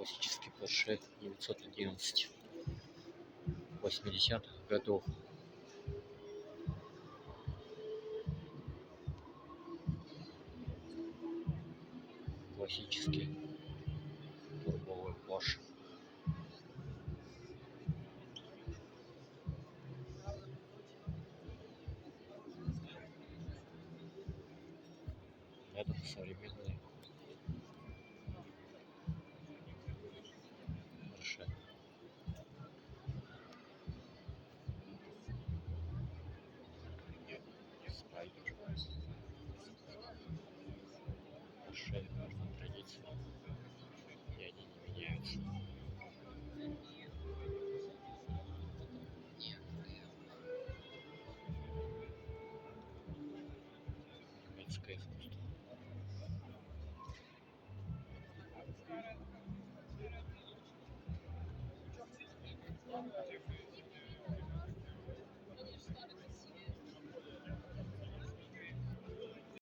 классический Porsche 911 80-х годов. Классический турбовый Porsche. Это современный Porsche. Спайдер. Porsche — это традиция, и они не меняются. Немецкое искусство.